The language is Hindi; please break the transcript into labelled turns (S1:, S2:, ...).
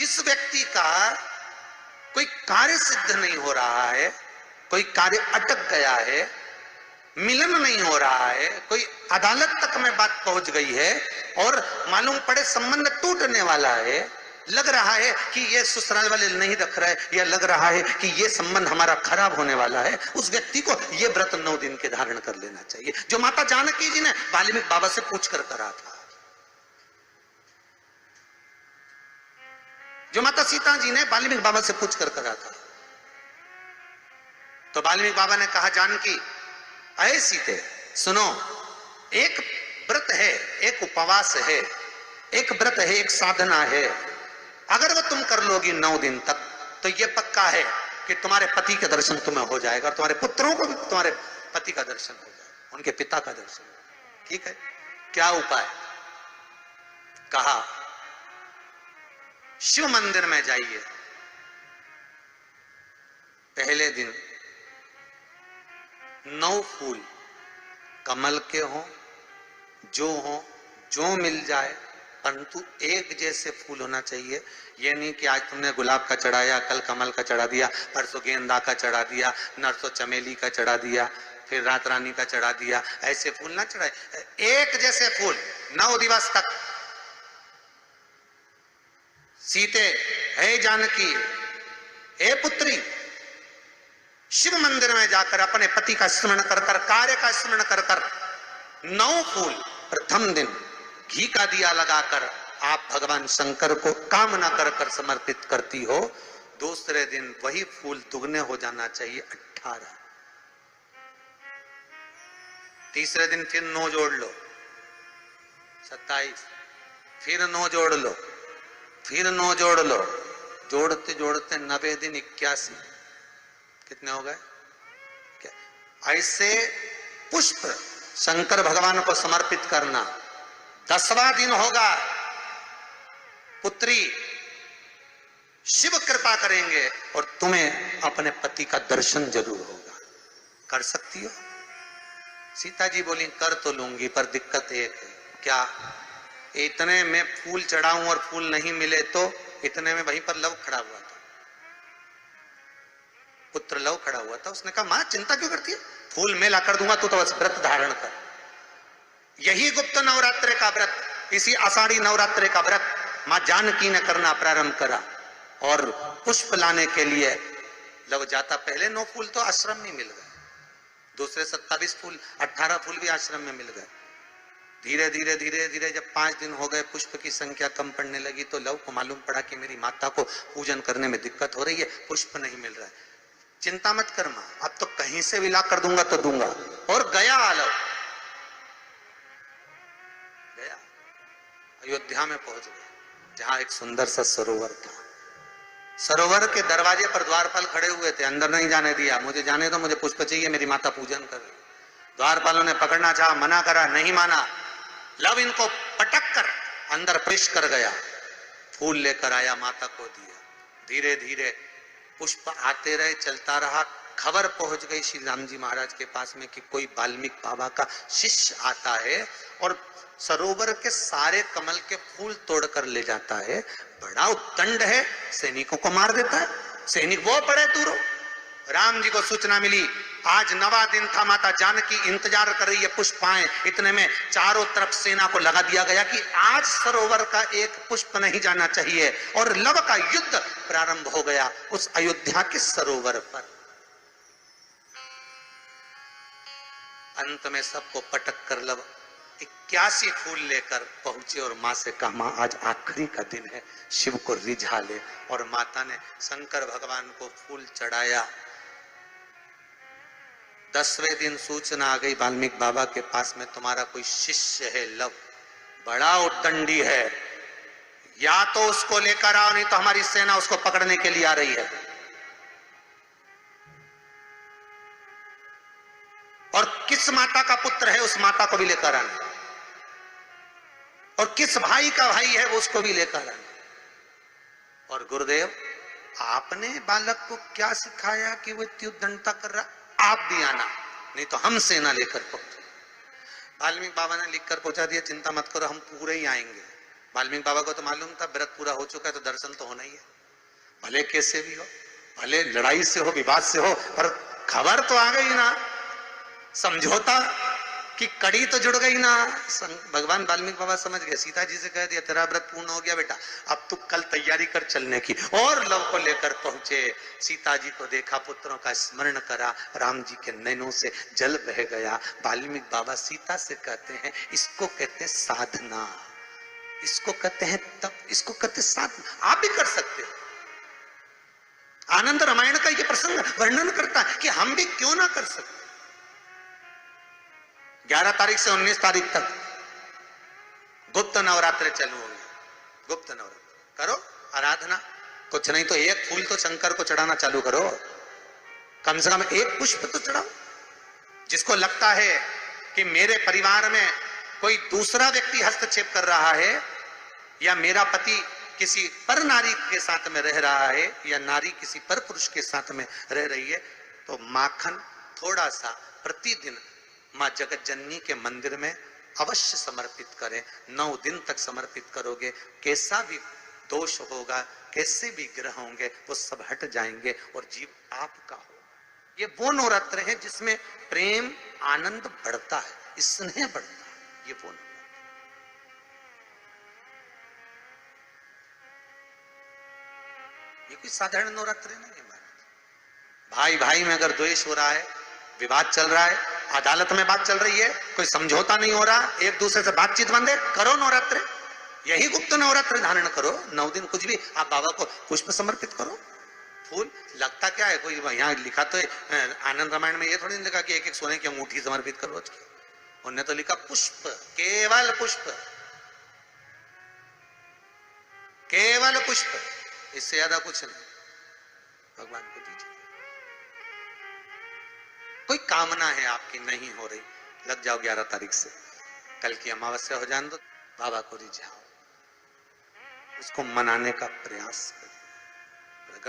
S1: जिस व्यक्ति का कोई कार्य सिद्ध नहीं हो रहा है, कोई कार्य अटक गया है, मिलन नहीं हो रहा है, कोई अदालत तक में बात पहुंच गई है और मालूम पड़े संबंध टूटने वाला है, लग रहा है कि ये ससुराल वाले नहीं रख रहे, या लग रहा है कि ये संबंध हमारा खराब होने वाला है, उस व्यक्ति को ये व्रत 9 दिन के धारण कर लेना चाहिए, जो माता जानकी जी ने वाल्मीकि बाबा से पूछ कर करा था, जो माता सीता जी ने वाल्मीकि बाबा से पूछ कर करा था। तो वाल्मीकि बाबा ने कहा, जानकी अये सीते सुनो, एक व्रत है, एक उपवास है, एक व्रत है, एक साधना है, अगर वो तुम कर लोगी 9 दिन तक तो ये पक्का है कि तुम्हारे पति के दर्शन तुम्हें हो जाएगा और तुम्हारे पुत्रों को भी तुम्हारे पति का दर्शन हो जाएगा, उनके पिता का दर्शन। ठीक है, क्या उपाय? कहा शिव मंदिर में जाइए, पहले दिन 9 फूल कमल के हों, जो मिल जाए, परंतु एक जैसे फूल होना चाहिए। ये नहीं कि आज तुमने गुलाब का चढ़ाया, कल कमल का चढ़ा दिया, परसों गेंदा का चढ़ा दिया, नरसों चमेली का चढ़ा दिया, फिर रात रानी का चढ़ा दिया, ऐसे फूल ना चढ़ाए, एक जैसे फूल 9 दिवस तक। सीते हे जानकी, हे पुत्री, शिव मंदिर में जाकर अपने पति का स्मरण कर कर, कार्य का स्मरण कर कर 9 फूल प्रथम दिन घी का दिया लगाकर आप भगवान शंकर को कामना कर कर समर्पित करती हो, दूसरे दिन वही फूल दुगने हो जाना चाहिए 18। तीसरे दिन फिर 9 जोड़ लो 27, फिर 9 जोड़ लो, फिर 9 जोड़ लो, जोड़ते जोड़ते 90 दिन 81, कितने हो गए? ऐसे पुष्प शंकर भगवान को समर्पित करना। 10वां दिन होगा, पुत्री शिव कृपा करेंगे और तुम्हें अपने पति का दर्शन जरूर होगा। कर सकती हो? सीता जी बोली, कर तो लूंगी, पर दिक्कत एक है। क्या? इतने में फूल चढ़ाऊं और फूल नहीं मिले तो? इतने में वहीं पर लव खड़ा हुआ था, पुत्र लव खड़ा हुआ था। उसने कहा, मां चिंता क्यों करती है, फूल मैं ला कर दूंगा, तू तो बस व्रत धारण कर। यही गुप्त नवरात्रे का व्रत, इसी आषाढ़ी नवरात्रे का व्रत मां जानकी ने करना प्रारंभ करा और पुष्प लाने के लिए लव जाता। पहले 9 फूल तो आश्रम में मिल गए, दूसरे 27 फूल, 18 फूल भी आश्रम में मिल गए। धीरे धीरे धीरे धीरे जब 5 दिन हो गए, पुष्प की संख्या कम पड़ने लगी, तो लव को मालूम पड़ा कि मेरी माता को पूजन करने में दिक्कत हो रही है, पुष्प नहीं मिल रहा है। चिंता मत कर मां, अब तो कहीं से भी ला कर दूंगा तो दूंगा। और गया लव, गया अयोध्या में पहुंच गया, जहां एक सुंदर सा सरोवर था। सरोवर के दरवाजे पर द्वारपाल खड़े हुए थे, अंदर नहीं जाने दिया, मुझे जाने दो, मुझे पुष्प चाहिए, मेरी माता पूजन कर रही। द्वारपालों ने पकड़ना चाहा, मना करा, नहीं माना। लव इनको पटक कर अंदर प्रवेश कर गया, फूल लेकर आया, माता को दिया। धीरे धीरे पुष्प आते रहे, चलता रहा। खबर पहुंच गई श्री राम जी महाराज के पास में कि कोई वाल्मीकि बाबा का शिष्य आता है और सरोवर के सारे कमल के फूल तोड़कर ले जाता है। बड़ा उद्दंड है, सैनिकों को मार देता है। सैनिक वो पड़े दूरों। राम जी को सूचना मिली, आज 9वां दिन था, माता जानकी इंतजार कर रही है पुष्प आए। इतने में चारों तरफ सेना को लगा दिया गया कि आज सरोवर का एक पुष्प नहीं जाना चाहिए, और लव का युद्ध प्रारंभ हो गया उस अयोध्या के सरोवर पर। अंत में सबको पटक कर लव 81 फूल लेकर पहुंचे और मां से कहा, मां आज आखिरी का दिन है, शिव को रिझा ले। और माता ने शंकर भगवान को फूल चढ़ाया। 10वें दिन सूचना आ गई वाल्मीकि बाबा के पास में, तुम्हारा कोई शिष्य है लव, बड़ा उद्दंडी है, या तो उसको लेकर आओ, नहीं तो हमारी सेना उसको पकड़ने के लिए आ रही है। और किस माता का पुत्र है उस माता को भी लेकर आना, और किस भाई का भाई है वो उसको भी लेकर आना। और गुरुदेव, आपने बालक को क्या सिखाया कि वो इतनी उद्दंडता कर रहा, आप भी आना, नहीं तो हम सेना लेकर पहुंचे। वाल्मीकि बाबा ने लिखकर पहुंचा दिया, चिंता मत करो, हम पूरे ही आएंगे। वाल्मीकि बाबा को तो मालूम था व्रत पूरा हो चुका है तो दर्शन तो होना ही है, भले कैसे भी हो, भले लड़ाई से हो, विवाद से हो, पर खबर तो आ गई ना, समझौता की कड़ी तो जुड़ गई ना। भगवान वाल्मीकि बाबा समझ गए, सीता जी से कह दिया तेरा व्रत पूर्ण हो गया बेटा, अब तू कल तैयारी कर चलने की। और लव को लेकर पहुंचे, सीता जी को देखा, पुत्रों का स्मरण करा, राम जी के नैनों से जल बह गया। वाल्मीकि बाबा सीता से कहते हैं इसको कहते हैं साधना, इसको कहते हैं तप, इसको कहते हैं साधना। आप भी कर सकते हो। आनंद रामायण का ये प्रसंग वर्णन करता है कि हम भी क्यों ना कर सकते। 11 तारीख से 19 तारीख तक गुप्त नवरात्र चालू हो गए। गुप्त नवरात्र करो, आराधना, कुछ नहीं तो एक फूल तो शंकर को चढ़ाना चालू करो, कम से कम एक पुष्प तो चढ़ाओ। जिसको लगता है कि मेरे परिवार में कोई दूसरा व्यक्ति हस्तक्षेप कर रहा है, या मेरा पति किसी पर नारी के साथ में रह रहा है, या नारी किसी पर पुरुष के साथ में रह रही है, तो माखन थोड़ा सा प्रतिदिन मां जगत जननी के मंदिर में अवश्य समर्पित करें। 9 दिन तक समर्पित करोगे, कैसा भी दोष होगा, कैसे भी ग्रह होंगे, वो सब हट जाएंगे और जीव आपका हो। ये वो नवरात्र है जिसमें प्रेम आनंद बढ़ता है, स्नेह बढ़ता है। ये वो नवरात्र, ये कोई साधारण नवरात्र नहीं है। भाई भाई में अगर द्वेष हो रहा है, विवाद चल रहा है, अदालत में बात चल रही है, कोई समझौता नहीं हो रहा, एक दूसरे से बातचीत बंद है, करो नवरात्र, यही गुप्त नवरात्र धारण करो। 9 दिन कुछ भी आप बाबा को पुष्प समर्पित करो, फूल। लगता क्या है, कोई यहाँ लिखा तो आनंद रामायण में ये थोड़ी नहीं लिखा कि एक एक सोने की अंगूठी समर्पित करो। उन्होंने तो लिखा पुष्प, केवल पुष्प, केवल पुष्प, इससे ज्यादा कुछ नहीं। भगवान को दीजिए। कोई कामना है आपकी नहीं हो रही, लग जाओ 11 तारीख से, कल की अमावस्या हो जाने दो, बाबा को रिझाओ, उसको मनाने का प्रयास करो।